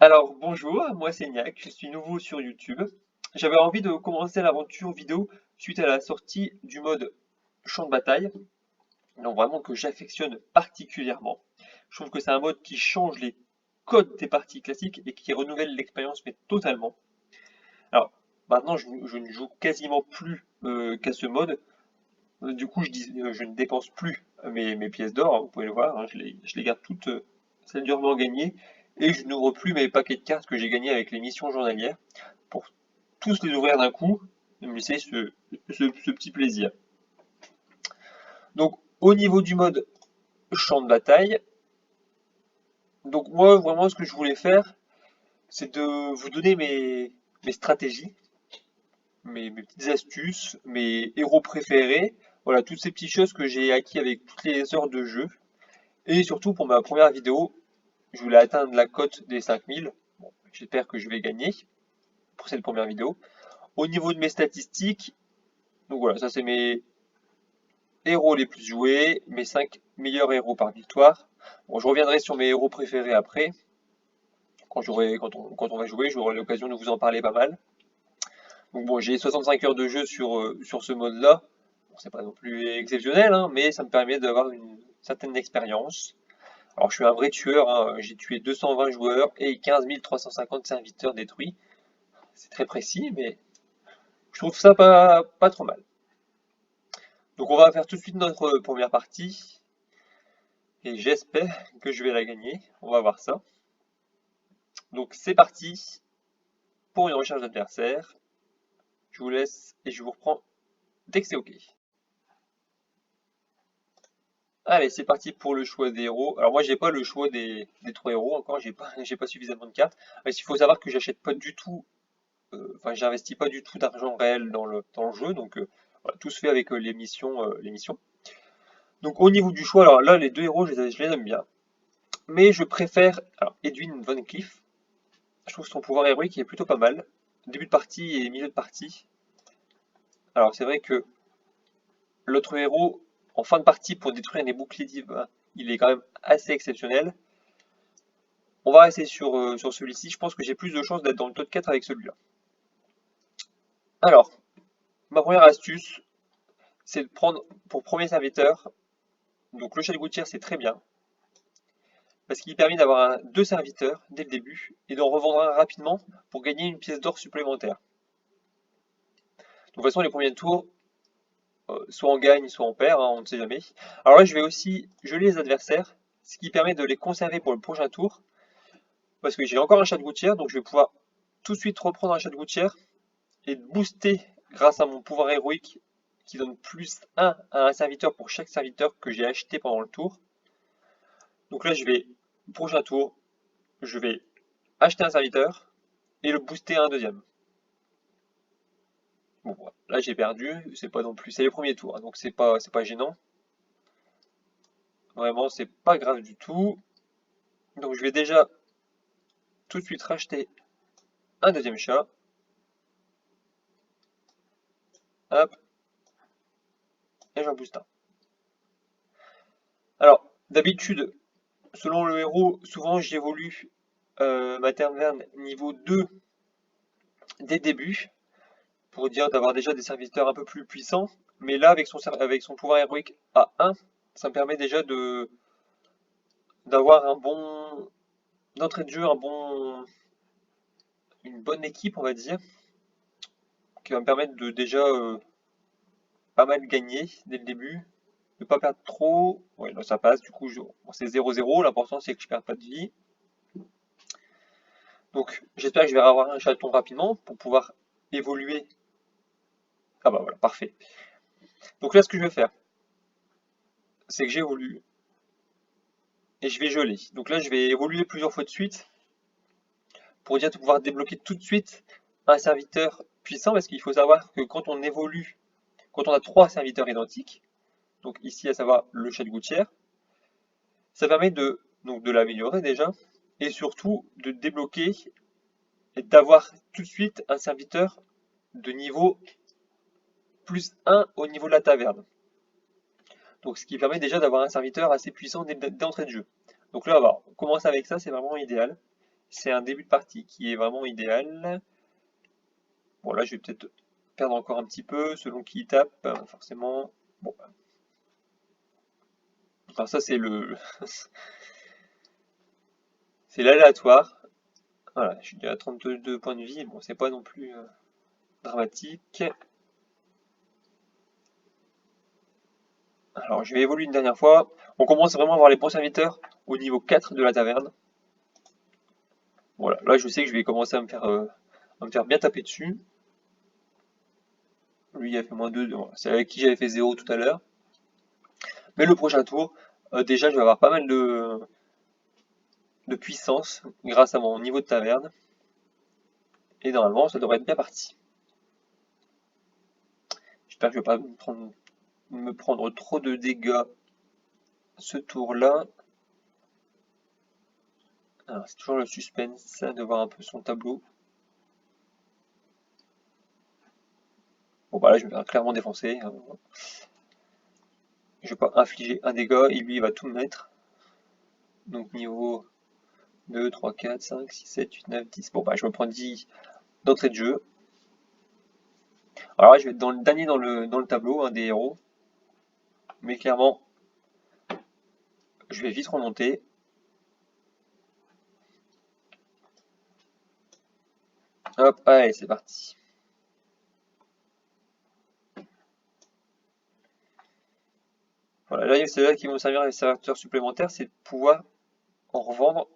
Alors bonjour, moi c'est Niak, je suis nouveau sur YouTube. J'avais envie de commencer l'aventure vidéo suite à la sortie du mode champ de bataille, donc vraiment que j'affectionne particulièrement. Je trouve que c'est un mode qui change les codes des parties classiques et qui renouvelle l'expérience mais totalement. Alors maintenant je ne joue quasiment plus qu'à ce mode. Du coup je ne dépense plus mes pièces d'or, hein, vous pouvez le voir, hein, je les garde toutes celles durement gagnées et je n'ouvre plus mes paquets de cartes que j'ai gagnés avec les missions journalières pour tous les ouvrir d'un coup et me laisser ce petit plaisir. Donc au niveau du mode champ de bataille, donc moi vraiment ce que je voulais faire c'est de vous donner mes stratégies, mes petites astuces, mes héros préférés, voilà toutes ces petites choses que j'ai acquis avec toutes les heures de jeu. Et surtout pour ma première vidéo, je voulais atteindre la cote des 5000. Bon, j'espère que je vais gagner pour cette première vidéo. Au niveau de mes statistiques, donc voilà, ça c'est mes héros les plus joués, mes 5 meilleurs héros par victoire. Bon, je reviendrai sur mes héros préférés après. Quand on va jouer, j'aurai l'occasion de vous en parler pas mal. Donc bon, j'ai 65 heures de jeu sur ce mode-là. Bon, c'est pas non plus exceptionnel, hein, mais ça me permet d'avoir une certaine expérience. Alors je suis un vrai tueur, hein. J'ai tué 220 joueurs et 15 350 serviteurs détruits. C'est très précis, mais je trouve ça pas trop mal. Donc on va faire tout de suite notre première partie. Et j'espère que je vais la gagner. On va voir ça. Donc c'est parti pour une recherche d'adversaire. Je vous laisse et je vous reprends dès que c'est OK. Allez, c'est parti pour le choix des héros. Alors moi j'ai pas le choix des 3 héros encore, j'ai pas suffisamment de cartes. Mais il faut savoir que j'achète pas du tout, enfin j'investis pas du tout d'argent réel dans le jeu, donc voilà, tout se fait avec les missions. Donc au niveau du choix, alors là les deux héros je les aime bien. Mais je préfère alors, Edwin Von Cleef. Je trouve son pouvoir héroïque est plutôt pas mal. Début de partie et milieu de partie. Alors c'est vrai que l'autre héros, en fin de partie, pour détruire les boucliers divins, il est quand même assez exceptionnel. On va rester sur celui-ci. Je pense que j'ai plus de chances d'être dans le top 4 avec celui-là. Alors, ma première astuce, c'est de prendre pour premier serviteur. Donc le chat de gouttière, c'est très bien. Parce qu'il permet d'avoir deux serviteurs dès le début et d'en revendre un rapidement pour gagner une pièce d'or supplémentaire. De toute façon, les premiers tours, soit on gagne, soit on perd, hein, on ne sait jamais. Alors là, je vais aussi geler les adversaires, ce qui permet de les conserver pour le prochain tour. Parce que j'ai encore un chat de gouttière, donc je vais pouvoir tout de suite reprendre un chat de gouttière et booster grâce à mon pouvoir héroïque qui donne plus 1 à un serviteur pour chaque serviteur que j'ai acheté pendant le tour. Donc là, prochain tour, je vais acheter un serviteur et le booster à un deuxième. Bon, là j'ai perdu, c'est pas non plus, c'est les premiers tours, hein, donc c'est pas gênant. Vraiment, c'est pas grave du tout. Donc je vais déjà tout de suite racheter un deuxième chat. Hop, et j'en booste un. Alors, d'habitude, selon le héros, souvent j'évolue ma Taverne niveau 2 dès le début, pour dire d'avoir déjà des serviteurs un peu plus puissants. Mais là, avec son pouvoir héroïque à 1, ça me permet déjà d'avoir un bon d'entrée de jeu, une bonne équipe, on va dire, qui va me permettre de déjà pas mal gagner dès le début, de pas perdre trop. Ouais, là ça passe, du coup bon, c'est 0-0, l'important c'est que je perde pas de vie. Donc j'espère que je vais avoir un chaton rapidement pour pouvoir évoluer. Ah bah voilà, parfait. Donc là ce que je vais faire, c'est que j'évolue et je vais geler. Donc là je vais évoluer plusieurs fois de suite pour dire de pouvoir débloquer tout de suite un serviteur puissant parce qu'il faut savoir que quand on évolue, quand on a trois serviteurs identiques, donc ici à savoir le chat de gouttière, ça permet de l'améliorer déjà et surtout de débloquer et d'avoir tout de suite un serviteur de niveau plus 1 au niveau de la taverne. Donc ce qui permet déjà d'avoir un serviteur assez puissant d'entrée de jeu. Donc là, on commence avec ça, c'est vraiment idéal. c'est un début de partie qui est vraiment idéal. Bon, là, je vais peut-être perdre encore un petit peu selon qui il tape, forcément. Bon. Alors ça, c'est c'est l'aléatoire. Voilà, je suis déjà à 32 points de vie. Bon, c'est pas non plus dramatique. Alors, je vais évoluer une dernière fois. On commence vraiment à avoir les bons serviteurs au niveau 4 de la taverne. Voilà, là, je sais que je vais commencer à me faire bien taper dessus. Lui, il a fait moins 2. C'est avec qui j'avais fait 0 tout à l'heure. Mais le prochain tour, déjà, je vais avoir pas mal de puissance grâce à mon niveau de taverne. Et normalement, ça devrait être bien parti. J'espère que je ne vais pas me prendre trop de dégâts ce tour-là. Alors, c'est toujours le suspense de voir un peu son tableau. Bon, bah là, je vais me faire clairement défoncer. Je vais pas infliger un dégât et lui, il va tout me mettre. Donc, niveau 2, 3, 4, 5, 6, 7, 8, 9, 10. Bon, bah, je me prends 10 d'entrée de jeu. Alors là, je vais être dans le dernier dans le tableau, un des héros. Mais clairement, je vais vite remonter. Hop, allez, c'est parti. Voilà, là, c'est là qui vont me servir les serviteurs supplémentaires, c'est de pouvoir en revendre.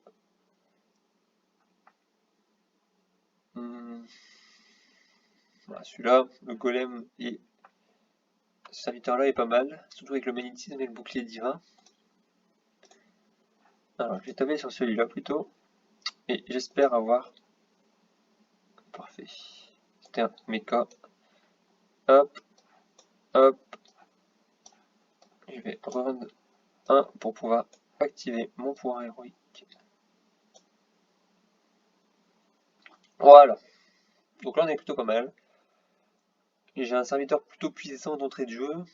Voilà, celui-là, le golem et ce serviteur-là est pas mal, surtout avec le magnétisme et le bouclier divin. Alors, je vais taper sur celui-là plutôt, et j'espère avoir... Parfait. C'était un mecha. Hop, hop. Je vais revendre un pour pouvoir activer mon pouvoir héroïque. Voilà. Donc là, on est plutôt pas mal. Et j'ai un serviteur plutôt puissant d'entrée de jeu,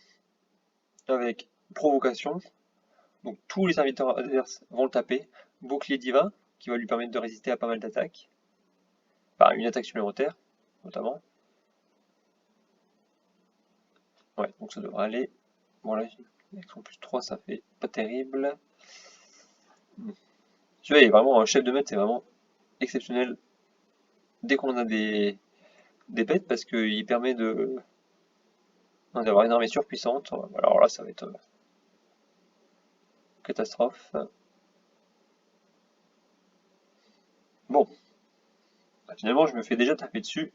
avec provocation. Donc tous les serviteurs adverses vont le taper. Bouclier divin, qui va lui permettre de résister à pas mal d'attaques. Enfin, une attaque supplémentaire, notamment. Ouais, donc ça devrait aller. Bon là, avec son plus 3, ça fait pas terrible. Celui-là, il est vraiment un chef de meute, c'est vraiment exceptionnel dès qu'on a des bêtes parce qu'il permet d'avoir une armée surpuissante. Alors là, ça va être catastrophe. Bon, bah, finalement, je me fais déjà taper dessus.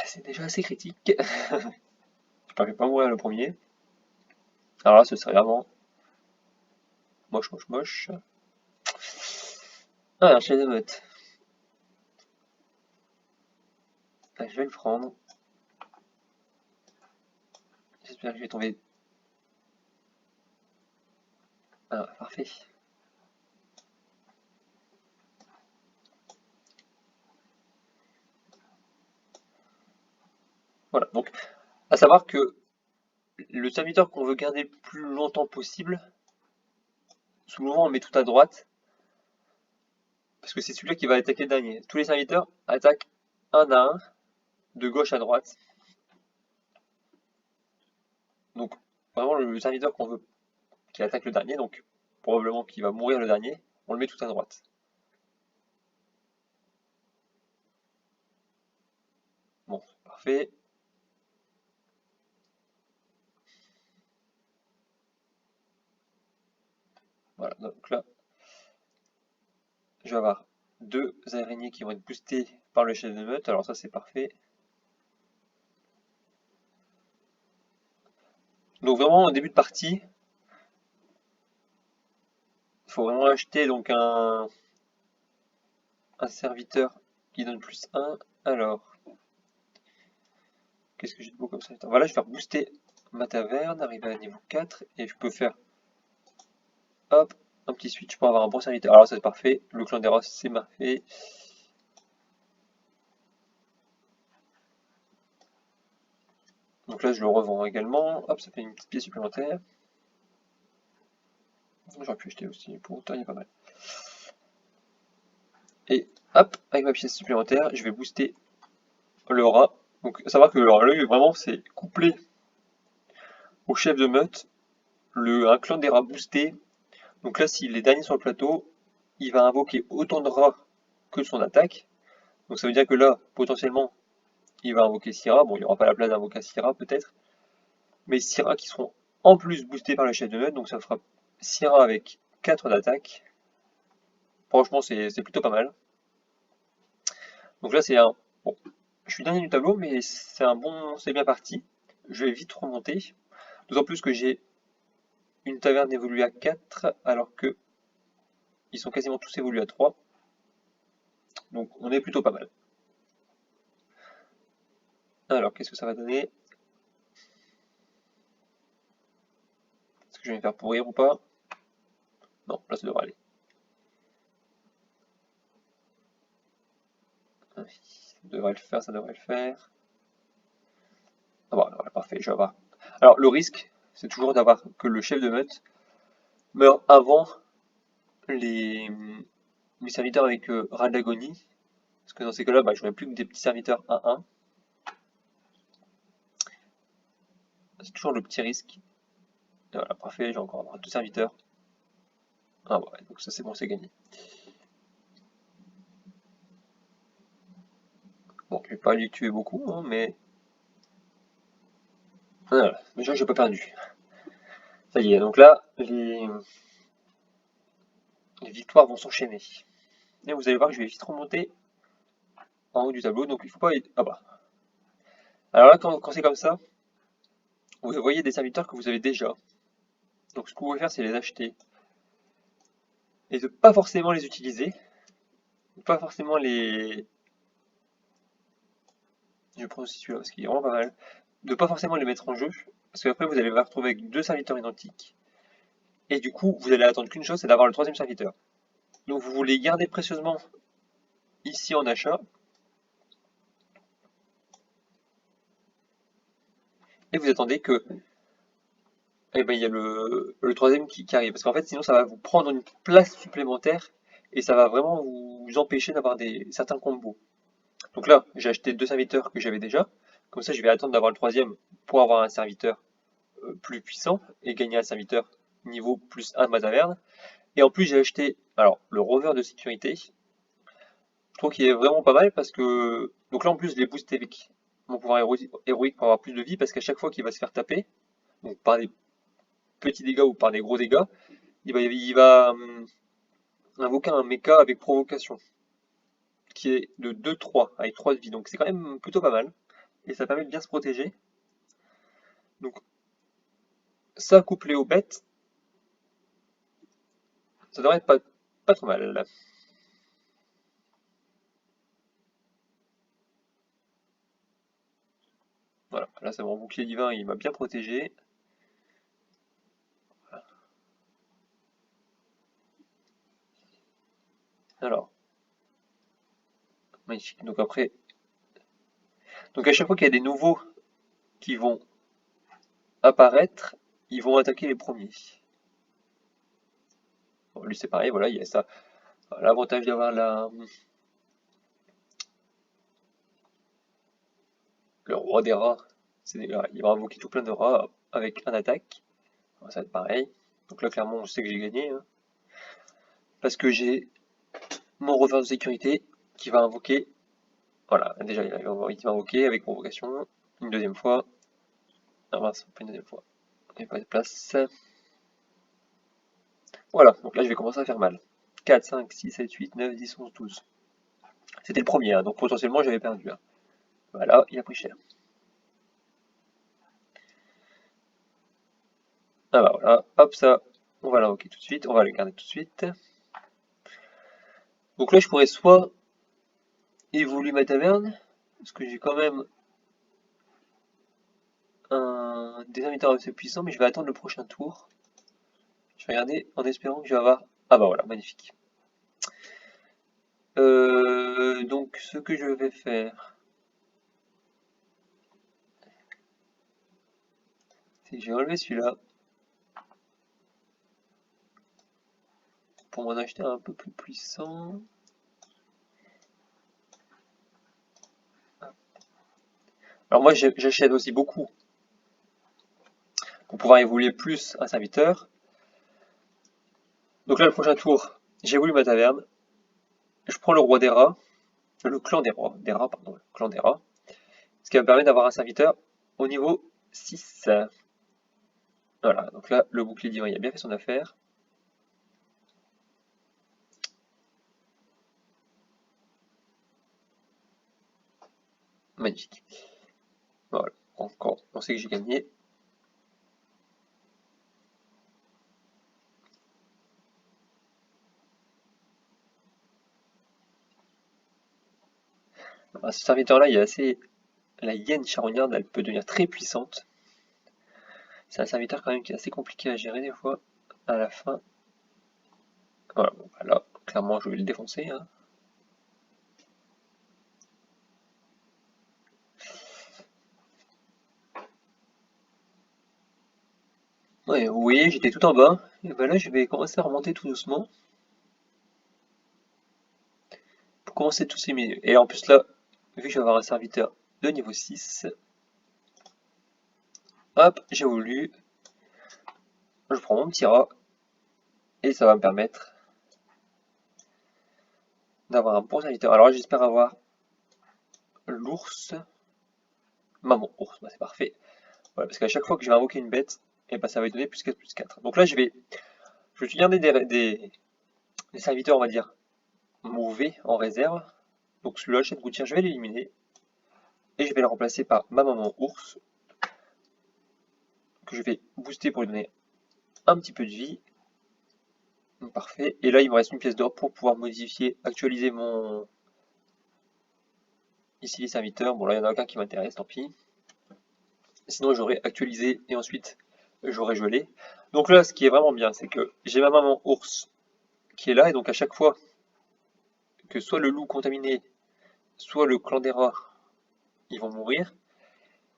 C'est déjà assez critique. J'espère que je vais pas mourir le premier. Alors là, ce serait vraiment moche, moche, moche. Ah, un chef de meute. Ah, je vais le prendre. J'espère que je vais tomber. Ah, parfait. Voilà, donc, à savoir que le serviteur qu'on veut garder le plus longtemps possible, souvent on met tout à droite, parce que c'est celui-là qui va attaquer le dernier. Tous les serviteurs attaquent un à un, de gauche à droite. Donc, vraiment, le serviteur qu'on veut qui attaque le dernier, donc probablement qui va mourir le dernier, on le met tout à droite. Bon, parfait. Voilà, donc là, je vais avoir deux araignées qui vont être boostées par le chef de meute, alors ça c'est parfait. Donc vraiment au début de partie, il faut vraiment acheter donc un serviteur qui donne plus 1. Alors, qu'est-ce que j'ai de beau comme serviteur? Voilà, je vais faire booster ma taverne, arriver à niveau 4, et je peux faire, hop, un petit switch pour avoir un bon serviteur. Alors ça c'est parfait, le clan des Rosses c'est parfait. Donc là je le revends également, hop, ça fait une petite pièce supplémentaire. J'aurais pu acheter aussi, pour autant il est pas mal. Hop, avec ma pièce supplémentaire, je vais booster le rat. Donc, savoir que l'œil, vraiment, c'est couplé au chef de meute, un clan des rats boosté. Donc là, s'il est dernier sur le plateau, il va invoquer autant de rats que son attaque. Donc ça veut dire que là, potentiellement, il va invoquer 6 rats. Bon, il n'y aura pas la place d'invoquer 6 rats, peut-être. Mais 6 rats qui seront en plus boostés par le chef de meute. Donc ça fera 6 rats avec 4 d'attaque. Franchement, c'est plutôt pas mal. Donc là, c'est un... Bon, je suis dernier du tableau, mais c'est bien parti. Je vais vite remonter. D'autant plus que j'ai une taverne évoluée à 4, alors que ils sont quasiment tous évolués à 3. Donc on est plutôt pas mal. Alors, qu'est-ce que ça va donner? Est-ce que je vais me faire pourrir ou pas? Non, là ça devrait aller. Ça devrait le faire, ça devrait le faire. Ah bon, alors, parfait, je vais avoir. Alors, le risque, c'est toujours d'avoir que le chef de meute meure avant les, les serviteurs avec rat d'agonie. Parce que dans ces cas-là, j'aurai plus que des petits serviteurs 1-1. C'est toujours le petit risque. Et voilà, parfait, j'ai encore avoir 2 serviteurs. Ah ouais, donc ça c'est bon, c'est gagné. Bon, je vais pas lui tuer beaucoup, hein, mais... Voilà, déjà j'ai pas perdu. Ça y est, donc là, les victoires vont s'enchaîner. Et vous allez voir que je vais vite remonter en haut du tableau, donc il faut pas... Ah bah. Alors là, quand c'est comme ça, vous voyez des serviteurs que vous avez déjà. Donc ce que vous pouvez faire, c'est les acheter. Et de pas forcément les utiliser. Pas forcément les... Je prends aussi celui-là parce qu'il est vraiment pas mal. De pas forcément les mettre en jeu. Parce qu'après, vous allez vous retrouver avec 2 serviteurs identiques. Et du coup, vous allez attendre qu'une chose, c'est d'avoir le 3e serviteur. Donc vous voulez garder précieusement ici en achat. Et vous attendez que... Eh ben, il y a le 3e qui arrive. Parce qu'en fait, sinon, ça va vous prendre une place supplémentaire. Et ça va vraiment vous empêcher d'avoir certains combos. Donc là, j'ai acheté 2 serviteurs que j'avais déjà. Comme ça, je vais attendre d'avoir le 3e pour avoir un serviteur plus puissant et gagner un serviteur niveau plus 1 de ma taverne. Et en plus, j'ai acheté alors le rover de sécurité. Je trouve qu'il est vraiment pas mal parce que... Donc là, en plus, je l'ai boosté avec mon pouvoir héroïque pour avoir plus de vie parce qu'à chaque fois qu'il va se faire taper, donc par des petits dégâts ou par des gros dégâts, il va invoquer un mecha avec provocation qui est de 2-3 avec 3 de vie. Donc c'est quand même plutôt pas mal et ça permet de bien se protéger. Donc ça couplé aux bêtes, ça devrait être pas trop mal. Là. Voilà, là c'est mon bouclier divin, il m'a bien protégé. Alors, magnifique. Donc après, donc à chaque fois qu'il y a des nouveaux qui vont apparaître, ils vont attaquer les premiers. Bon, lui c'est pareil, voilà, il y a ça. L'avantage d'avoir le roi des rats, il va invoquer tout plein de rats avec un attaque. Ça va être pareil. Donc là clairement on sait que j'ai gagné. Hein, parce que j'ai mon rover de sécurité qui va invoquer. Voilà, déjà il va invoquer avec provocation. Une deuxième fois. Ah mince, pas une deuxième fois. Il n'y a pas de place. Voilà, donc là je vais commencer à faire mal. 4, 5, 6, 7, 8, 9, 10, 11, 12. C'était le premier, hein, donc potentiellement j'avais perdu. Hein. Voilà, il a pris cher. Ah bah voilà, hop ça, on va l'invoquer tout de suite, on va le garder tout de suite. Donc là je pourrais soit évoluer ma taverne, parce que j'ai quand même un déserviteur assez puissant, mais je vais attendre le prochain tour. Je vais regarder en espérant que je vais avoir... Ah bah voilà, magnifique. Donc ce que je vais faire, c'est que je vais enlever celui-là pour m'en acheter un peu plus puissant. Alors moi j'achète aussi beaucoup pour pouvoir évoluer plus un serviteur. Donc là le prochain tour, j'évolue ma taverne, je prends le roi des rats, le clan des rats, pardon, le clan des rats, ce qui va me permettre d'avoir un serviteur au niveau 6. Voilà, donc là le bouclier divin il a bien fait son affaire. Magnifique. Voilà, encore, on sait que j'ai gagné. Ce serviteur-là, il est assez. La hyène charognarde, elle peut devenir très puissante. C'est un serviteur quand même qui est assez compliqué à gérer des fois. À la fin. Voilà, bon, bah là, clairement, je vais le défoncer. Hein. Ouais, vous voyez, j'étais tout en bas. Et ben là, je vais commencer à remonter tout doucement. Pour commencer tous ces milieux. Et en plus là, vu que je vais avoir un serviteur de niveau 6, hop, j'ai voulu. Je prends mon petit rat. Et ça va me permettre d'avoir un bon serviteur. Alors j'espère avoir l'ours. Maman ours, bah, c'est parfait. Voilà, parce qu'à chaque fois que je vais invoquer une bête, et bah, ça va lui donner plus 4 plus 4. Donc là, je vais garder des serviteurs, on va dire, mauvais en réserve. Donc celui-là, le chef de gouttière, je vais l'éliminer. Et je vais le remplacer par ma maman ours, que je vais booster pour lui donner un petit peu de vie. Parfait. Et là, il me reste une pièce d'or pour pouvoir modifier, actualiser mon... Ici, les serviteurs. Bon, là, il n'y en a aucun qui m'intéresse, tant pis. Sinon, j'aurais actualisé et ensuite, j'aurais gelé. Donc là, ce qui est vraiment bien, c'est que j'ai ma maman ours qui est là. Et donc, à chaque fois que soit le loup contaminé, soit le clan des rats, ils vont mourir,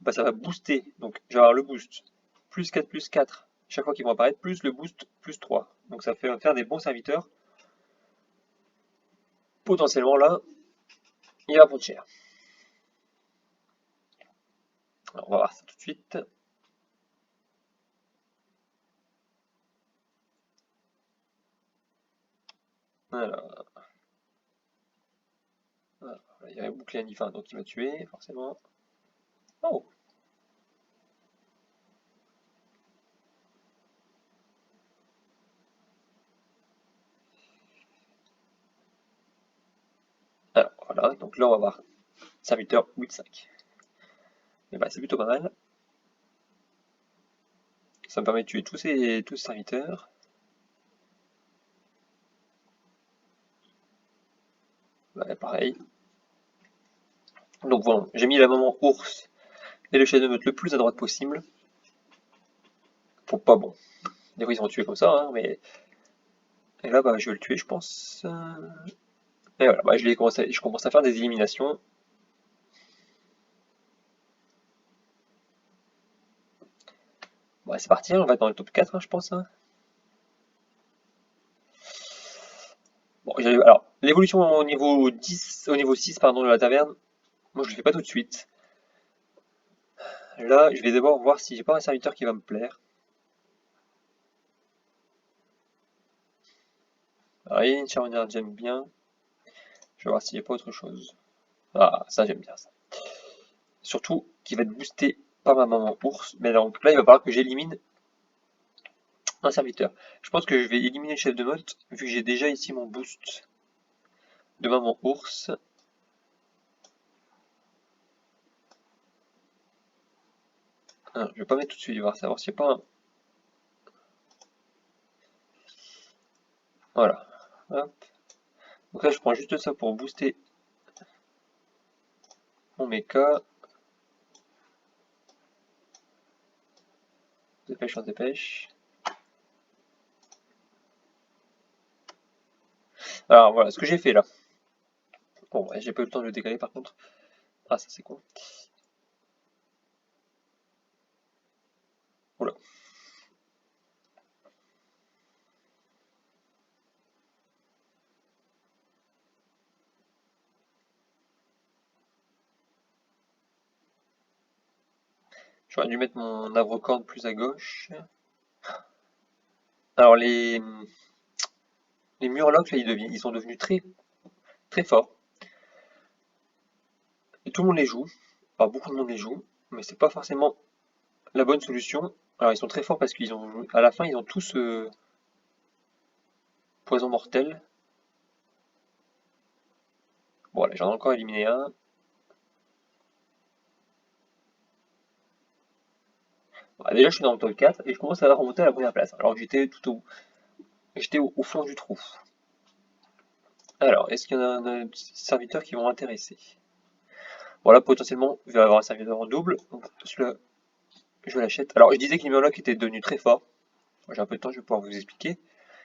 bah, ça va booster. Donc, je vais avoir le boost plus 4 chaque fois qu'ils vont apparaître, plus le boost plus 3. Donc, ça fait faire des bons serviteurs. Potentiellement, là, il va prendre cher. Alors, on va voir ça tout de suite. Alors, voilà, il y a un bouclier anifin, donc il va tuer, forcément. Oh! Alors, voilà, donc là, on va voir serviteur 8-5. Et bah, c'est plutôt pas mal. Ça me permet de tuer tous ces serviteurs. Bah, pareil. Donc voilà, j'ai mis la maman ours et le chef de meute le plus à droite possible. Pour pas bon. Des fois ils sont tués comme ça, hein, mais. Et là bah je vais le tuer je pense. Et voilà, bah, je commence à faire des éliminations. Bon, c'est parti, on va être dans le top 4 hein, je pense. Hein. Bon, alors, l'évolution au niveau 10, au niveau 6 pardon, de la taverne, moi je le fais pas tout de suite. Là, je vais d'abord voir si j'ai pas un serviteur qui va me plaire. Alors, il y a une charognarde, j'aime bien. Je vais voir s'il n'y a pas autre chose. Ah, ça j'aime bien ça. Surtout qu'il va être boosté par ma maman ours. Mais donc là, il va falloir que j'élimine un serviteur. Je pense que je vais éliminer le chef de meute, vu que j'ai déjà ici mon boost de maman ours. Ah, je vais pas mettre tout de suite, je vais savoir s'il n'y a pas un... Voilà. Hop. Donc là, je prends juste ça pour booster mon mecha. On se dépêche, on se dépêche. Alors voilà, ce que j'ai fait là. Bon, ouais, j'ai pas eu le temps de le décaler par contre. Ah, ça c'est con. Oula. J'aurais dû mettre mon Avrocorde plus à gauche. Alors les Murlocs là ils sont devenus très très forts. Et tout le monde les joue. Enfin beaucoup de monde les joue, mais c'est pas forcément la bonne solution. Alors ils sont très forts parce qu'ils ont à la fin ils ont tous poison mortel. Bon là j'en ai encore éliminé un. Bah, déjà je suis dans le top 4 et je commence à remonter à la première place. Alors que j'étais au fond du trou. Alors, est-ce qu'il y en a un serviteur qui vont m'intéresser? Bon là potentiellement il va y avoir un serviteur en double, donc celui-là je l'achète. Alors je disais que les Murlocs étaient devenus très forts. J'ai un peu de temps, je vais pouvoir vous expliquer.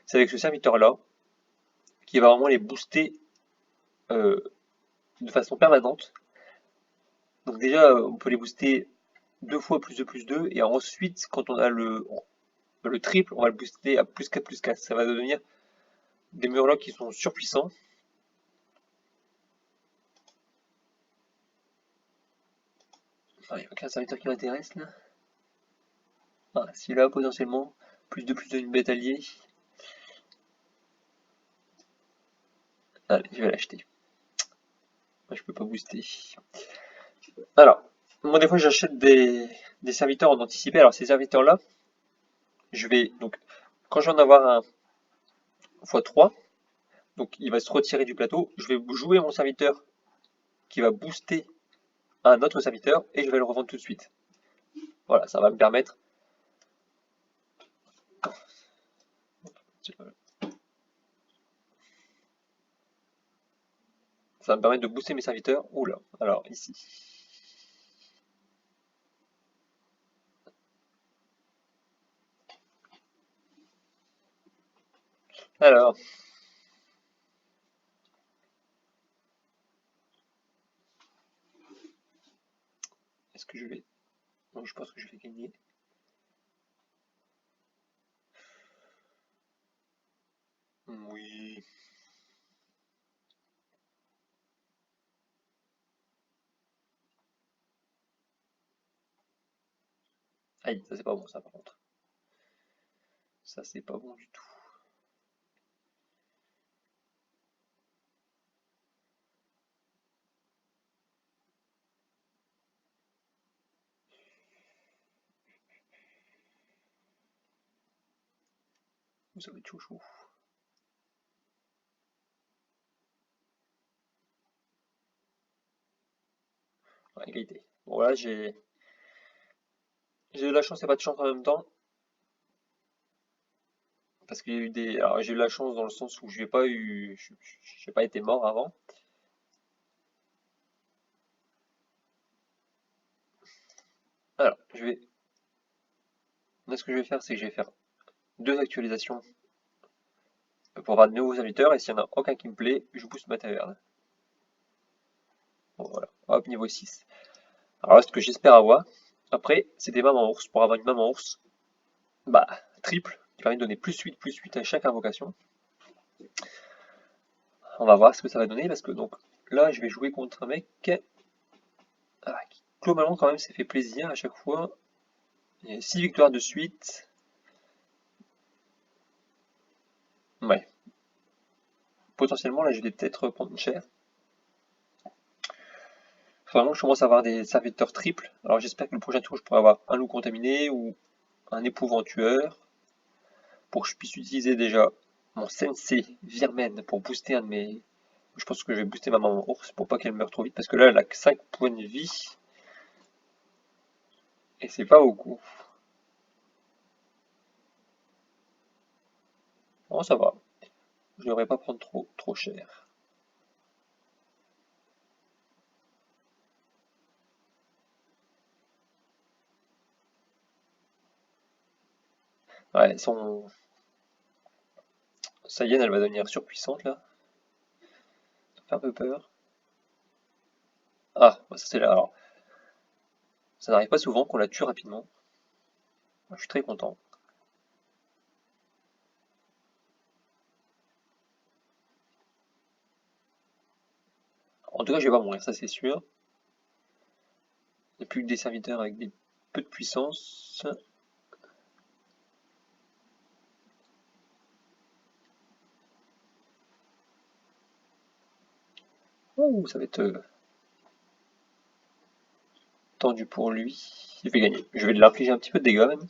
C'est avec ce serviteur-là qui va vraiment les booster euh, de façon permanente. Donc déjà, on peut les booster 2 fois plus 2, et ensuite, quand on a le triple, on va le booster à plus 4 plus 4. Ça va devenir des Murlocs qui sont surpuissants. Enfin, il n'y a aucun serviteur qui m'intéresse là. Ah, celui-là, potentiellement, plus 2 une bête alliée. Allez, je vais l'acheter. Moi, je peux pas booster. Alors, moi des fois j'achète des serviteurs en anticipé. Alors ces serviteurs-là, je vais donc quand je vais en avoir un x3, donc il va se retirer du plateau, je vais jouer mon serviteur qui va booster un autre serviteur et je vais le revendre tout de suite. Voilà, ça va me permettre. Ça va me permettre de booster mes serviteurs. Oula, alors ici. Alors, est-ce que je vais. Non, je pense que je vais gagner. Oui. Aïe, ça c'est pas bon ça par contre. Ça c'est pas bon du tout. Ça va être chaud. Ouais, égalité. Bon là j'ai eu de la chance et pas de chance en même temps. Parce qu'il y a eu des. Alors j'ai eu la chance dans le sens où je n'ai pas eu. J'ai pas été mort avant. Alors, là ce que je vais faire, c'est que je vais faire 2 actualisations pour avoir de nouveaux serviteurs, et s'il n'y en a aucun qui me plaît, je booste ma taverne. Bon voilà, hop, niveau 6. Alors là, ce que j'espère avoir, après, c'est des mamans ours. Pour avoir une maman ours, bah, triple, qui permet de donner plus 8 à chaque invocation. On va voir ce que ça va donner, parce que donc là, je vais jouer contre un mec qui, globalement, quand même, s'est fait plaisir à chaque fois. Il y a 6 victoires de suite. Ouais. Potentiellement, là, je vais peut-être prendre cher. Vraiment, je commence à avoir des serviteurs triples. Alors, j'espère que le prochain tour, je pourrai avoir un loup contaminé ou un épouvantueur pour que je puisse utiliser déjà mon Sensei Virmen pour booster un de mes. Je pense que je vais booster ma maman ours pour pas qu'elle meure trop vite parce que là, elle a que 5 points de vie et c'est pas beaucoup. Bon, ça va. Je ne devrais pas prendre trop cher. Ouais, sa hyène, elle va devenir surpuissante là. Ça fait un peu peur. Ah, bah, ça c'est là. Alors, ça n'arrive pas souvent qu'on la tue rapidement. Je suis très content. En tout cas, je vais pas mourir, ça c'est sûr. Il n'y a plus que des serviteurs avec des peu de puissance. Oh, ça va être tendu pour lui. Il fait gagner. Je vais l'infliger un petit peu de dégâts même.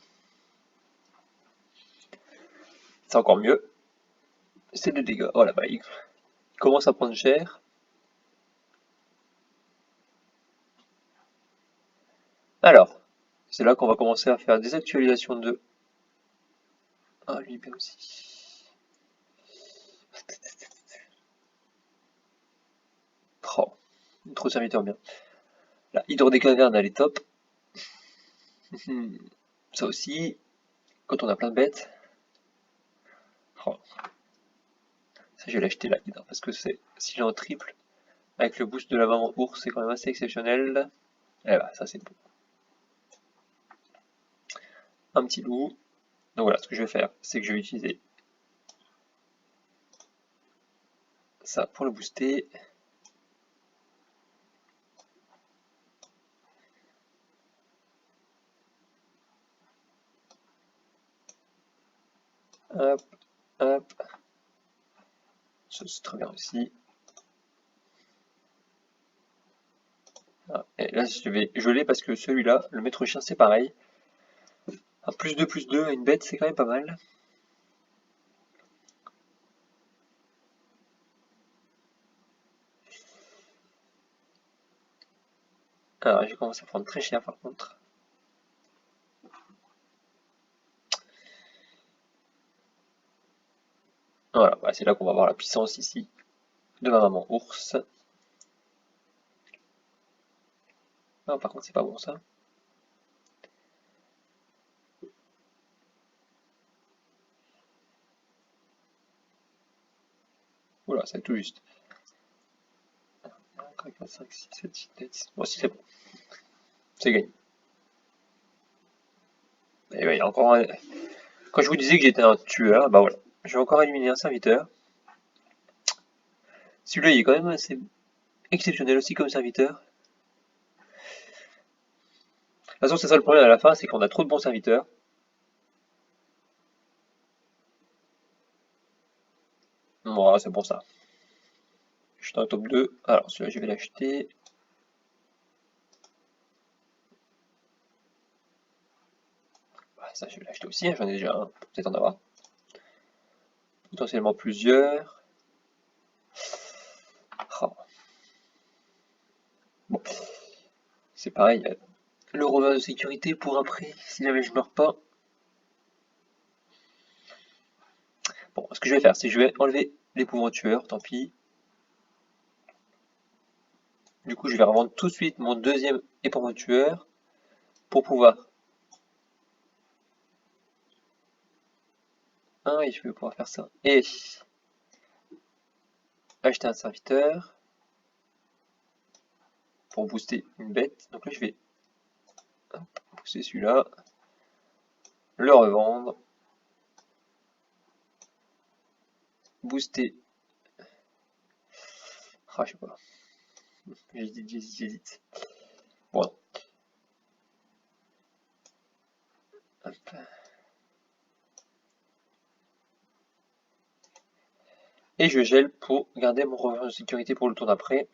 C'est encore mieux. C'est de dégâts. Voilà, bah, il commence à prendre cher. Alors, c'est là qu'on va commencer à faire des actualisations de... Ah, lui bien aussi. Oh, trop de serviteurs bien. La hydre des cavernes, elle est top. Ça aussi, quand on a plein de bêtes. Oh. Ça, je vais l'acheter là, parce que c'est s'il est en triple, avec le boost de la maman ours, c'est quand même assez exceptionnel. Et bah, ça c'est beau. Un petit loup. Donc voilà, ce que je vais faire, c'est que je vais utiliser ça pour le booster. Hop, hop. Ça c'est très bien aussi. Ah, et là, je l'ai parce que celui-là, le maître chien, c'est pareil. Un plus 2 à une bête, c'est quand même pas mal. Alors, j'ai commencé à prendre très cher par contre. Voilà, bah, c'est là qu'on va voir la puissance ici de ma maman ours. Ah, par contre, c'est pas bon ça. Oula, c'est tout juste. 4, 5, 6, 7, 8, 10. Bon, si c'est bon. C'est gagné. Et ben, il y a encore un... Quand je vous disais que j'étais un tueur, bah voilà. Je vais encore éliminer un serviteur. Celui-là, il est quand même assez exceptionnel aussi comme serviteur. De toute façon, c'est ça le problème à la fin, c'est qu'on a trop de bons serviteurs. Voilà, c'est pour ça. Je suis dans le top 2. Alors, celui-là, je vais l'acheter. Bah, ça, je vais l'acheter aussi, hein, j'en ai déjà un. Peut-être en avoir potentiellement plusieurs. Oh. Bon, c'est pareil. Le revers de sécurité pour après, si jamais je meurs pas. Bon, ce que je vais faire, c'est que je vais enlever l'épouvant tueur, tant pis. Du coup, je vais revendre tout de suite mon deuxième épouvant tueur pour pouvoir... Ah oui, je vais pouvoir faire ça. Et acheter un serviteur pour booster une bête. Donc là, je vais booster celui-là, le revendre, booster. Ah, je sais pas. J'hésite. Bon, hop. Et je gèle pour garder mon revers de sécurité pour le tour d'après.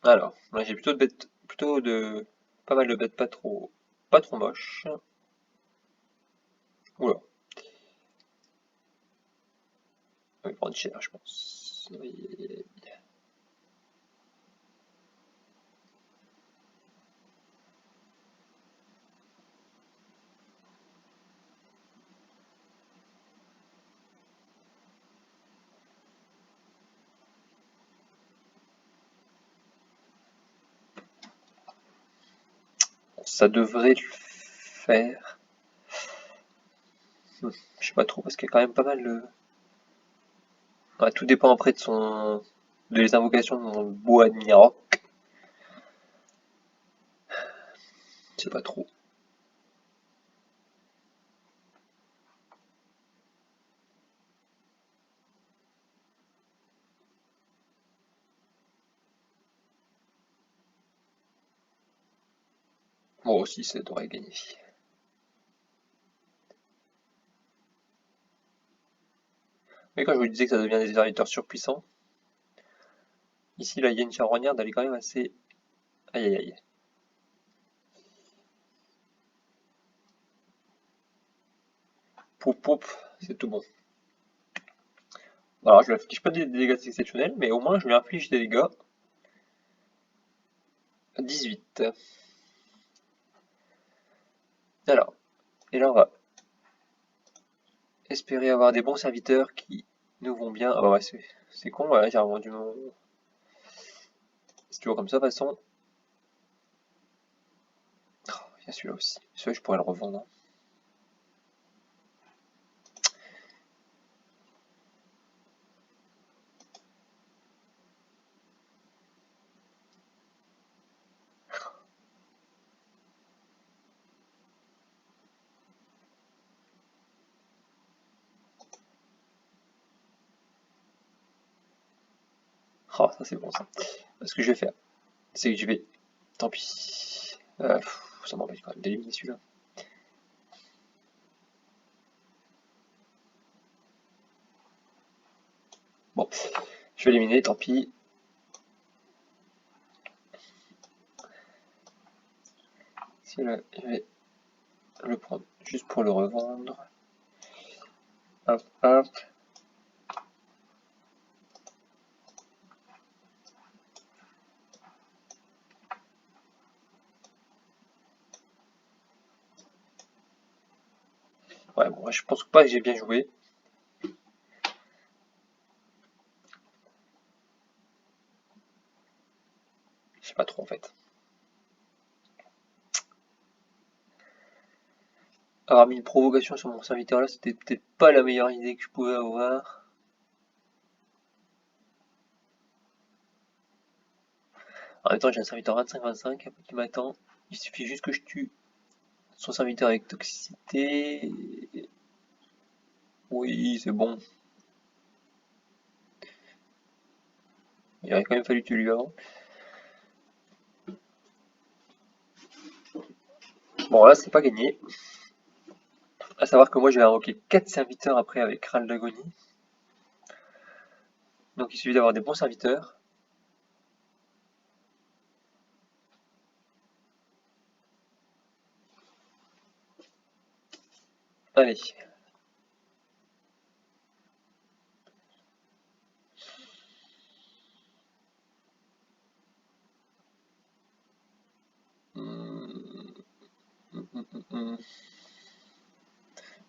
Alors, là j'ai plutôt de bêtes, pas mal de bêtes pas trop moches. Oula, on va prendre cher, je pense. Ça devrait le faire. Je sais pas trop, parce qu'il y a quand même pas mal de... Ouais, tout dépend après de les invocations de mon bois de Nirok. Je sais pas trop. Bon, aussi, ça devrait gagner. Mais quand je vous disais que ça devient des serviteurs surpuissants, ici, la Yen charognarde, elle est quand même assez... Aïe aïe aïe. Poup poup, c'est tout bon. Alors, je lui inflige pas des dégâts exceptionnels, mais au moins, je lui inflige des dégâts. 18. Alors, et là, on va espérer avoir des bons serviteurs qui nous vont bien. Ah bah ouais, c'est con, voilà, j'ai revendu mon... C'est toujours comme ça, de toute façon. Oh, il y a celui-là aussi. Celui-là, je pourrais le revendre. Oh, ça c'est bon ça. Ce que je vais faire, c'est que je vais... Tant pis. Ça m'embête quand même d'éliminer celui-là. Bon, je vais éliminer, tant pis. Celui-là, je vais le prendre juste pour le revendre. Hop, hop. Ouais, bon, je pense pas que j'ai bien joué. Je sais pas trop en fait. Avoir mis une provocation sur mon serviteur là, c'était peut-être pas la meilleure idée que je pouvais avoir. En même temps, j'ai un serviteur 25-25 qui m'attend. Il suffit juste que je tue son serviteur avec toxicité. Oui, c'est bon. Il aurait quand même fallu tuer lui avant. Bon, là, c'est pas gagné. A savoir que moi, je vais invoquer 4 serviteurs après avec Ral d'Agonie. Donc, il suffit d'avoir des bons serviteurs. Allez.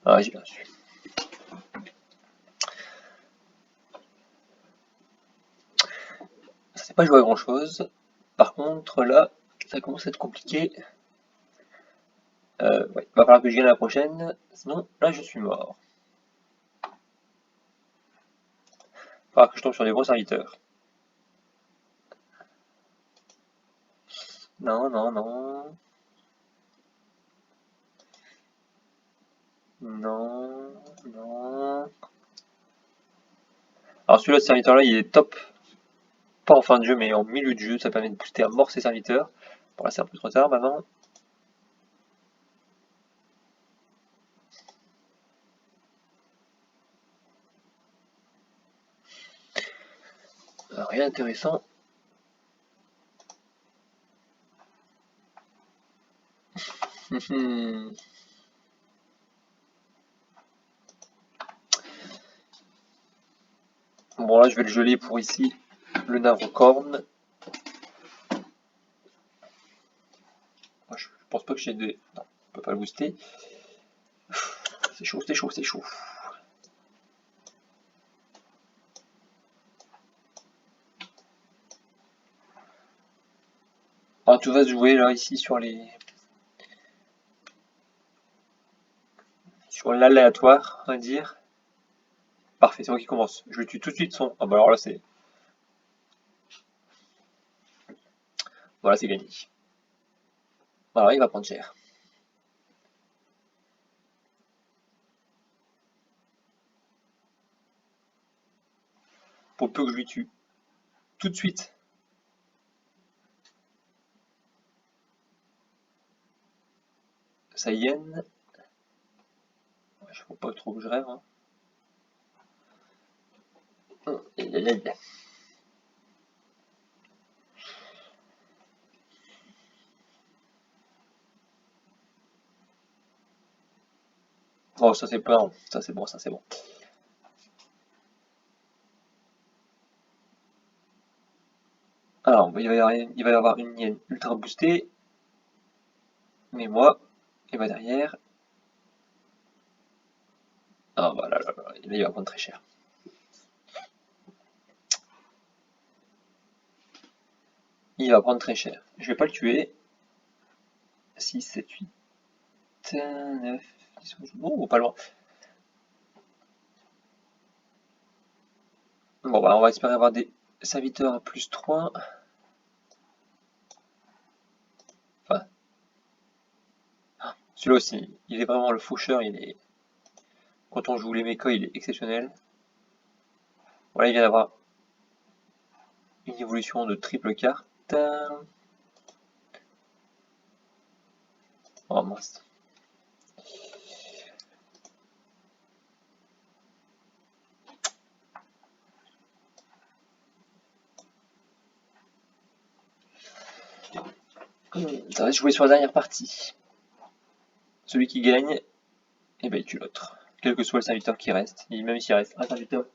Ah, j'ai bien su. Ça s'est pas joué à grand chose. Par contre, là, ça commence à être compliqué. Ouais, va falloir que je gagne la prochaine. Sinon, là, je suis mort. Va falloir que je tombe sur des bons serviteurs. Non, non, non. Non, non. Alors celui-là, ce serviteur-là, il est top. Pas en fin de jeu, mais en milieu de jeu. Ça permet de booster à mort ses serviteurs. Bon, là, c'est un peu trop tard maintenant. Rien d'intéressant. Bon, là, je vais le geler pour ici. Le Navrocorn. Je pense pas que j'ai des... Non, on peut pas le booster. C'est chaud, c'est chaud, c'est chaud. Alors, tout va se jouer là, ici, sur les... Sur l'aléatoire, on va dire. Parfait, c'est moi qui commence. Je le tue tout de suite son... Ah bah alors là, c'est... Voilà, c'est gagné. Voilà, il va prendre cher. Pour peu que je lui tue. Tout de suite. Saiyan. Je ne faut pas trop que je rêve. Hein. Oh, ça c'est pas. Ça c'est bon, ça c'est bon. Alors, il va y avoir une Yen ultra boostée. Mais moi, il va derrière. Ah bah là, il va prendre très cher. Il va prendre très cher. Je vais pas le tuer. 6, 7, 8, 9, 10, 11. Oh, pas loin. Bon, bah, on va espérer avoir des serviteurs à plus 3. Enfin, celui-là aussi, il est vraiment le faucheur. Quand on joue les mechas, il est exceptionnel. Voilà, il vient d'avoir une évolution de triple carte. Oh mince. Ça va se jouer sur la dernière partie. Celui qui gagne, et ben il tue l'autre. Quel que soit le serviteur qui reste. Et même s'il reste un serviteur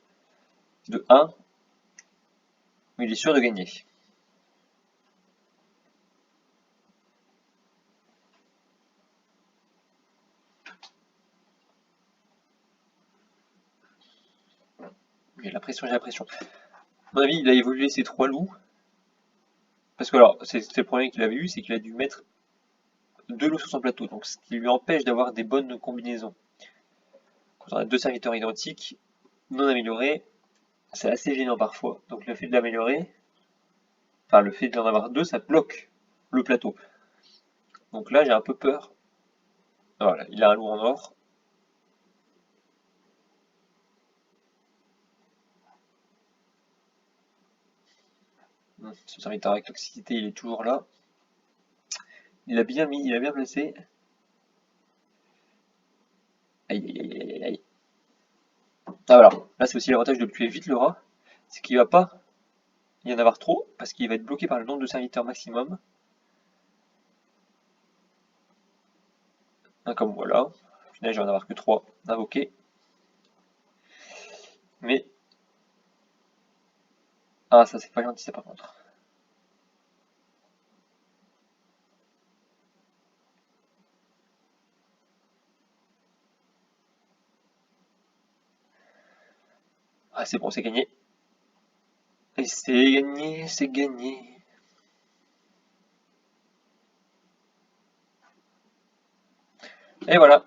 de 1, il est sûr de gagner. J'ai la pression, j'ai la pression. À mon avis, il a évolué ses 3 loups. Parce que alors, c'est le problème qu'il avait eu, c'est qu'il a dû mettre 2 loups sur son plateau. Donc ce qui lui empêche d'avoir des bonnes combinaisons. Quand on a 2 serviteurs identiques, non améliorés, c'est assez gênant parfois. Donc le fait de l'améliorer, enfin le fait d'en avoir 2, ça bloque le plateau. Donc là, j'ai un peu peur. Voilà, il a un loup en or. Ce serviteur avec toxicité, il est toujours là. Il a bien mis, il a bien placé. Aïe, aïe, aïe, aïe, aïe. Ah voilà, là c'est aussi l'avantage de le tuer vite le rat, c'est qu'il va pas y en avoir trop, parce qu'il va être bloqué par le nombre de serviteurs maximum. Comme voilà, au final je vais en avoir que 3 invoqués. Mais... Ah ça c'est pas gentil ça par contre. Ah c'est bon, c'est gagné. Et c'est gagné, c'est gagné. Et voilà.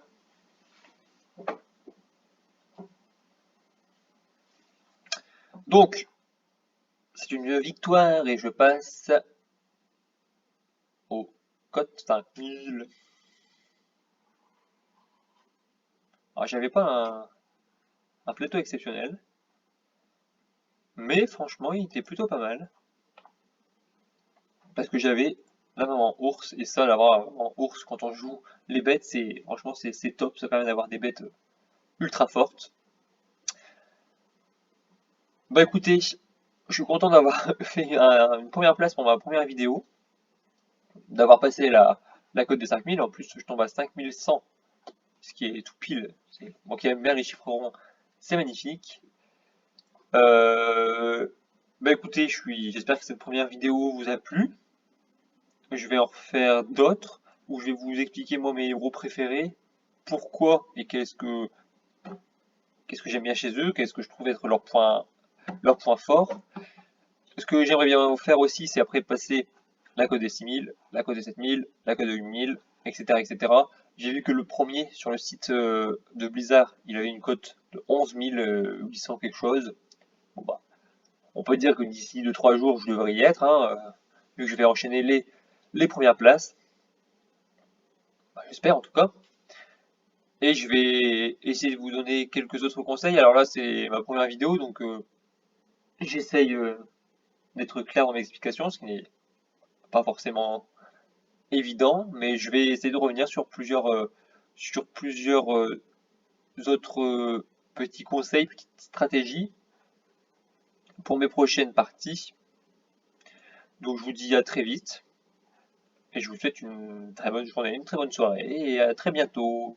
Donc, c'est une victoire et je passe au cote 5000. Alors j'avais pas un plateau exceptionnel, mais franchement il était plutôt pas mal. Parce que j'avais la maman ours, et ça, l'avoir en ours quand on joue les bêtes, c'est franchement c'est top, ça permet d'avoir des bêtes ultra fortes. Bah écoutez, je suis content d'avoir fait une première place pour ma première vidéo, d'avoir passé la cote des 5000, en plus je tombe à 5100, ce qui est tout pile. Bon, qui aime bien les chiffres ronds, c'est magnifique. Bah écoutez, j'espère que cette première vidéo vous a plu. Je vais en refaire d'autres où je vais vous expliquer moi mes héros préférés, pourquoi et qu'est-ce que j'aime bien chez eux, qu'est-ce que je trouve être leur point fort. Ce que j'aimerais bien faire aussi, c'est après passer la cote des 6000, la cote des 7000, la cote de 8000, etc. etc. J'ai vu que le premier sur le site de Blizzard, il avait une cote de 11 800 quelque chose. Bon bah, on peut dire que d'ici 2-3 jours, je devrais y être, hein, vu que je vais enchaîner les premières places. Bah, j'espère en tout cas. Et je vais essayer de vous donner quelques autres conseils. Alors là, c'est ma première vidéo, donc j'essaye d'être clair dans mes explications, ce qui n'est pas forcément évident, mais je vais essayer de revenir sur plusieurs autres petits conseils, petites stratégies pour mes prochaines parties. Donc je vous dis à très vite et je vous souhaite une très bonne journée, une très bonne soirée et à très bientôt.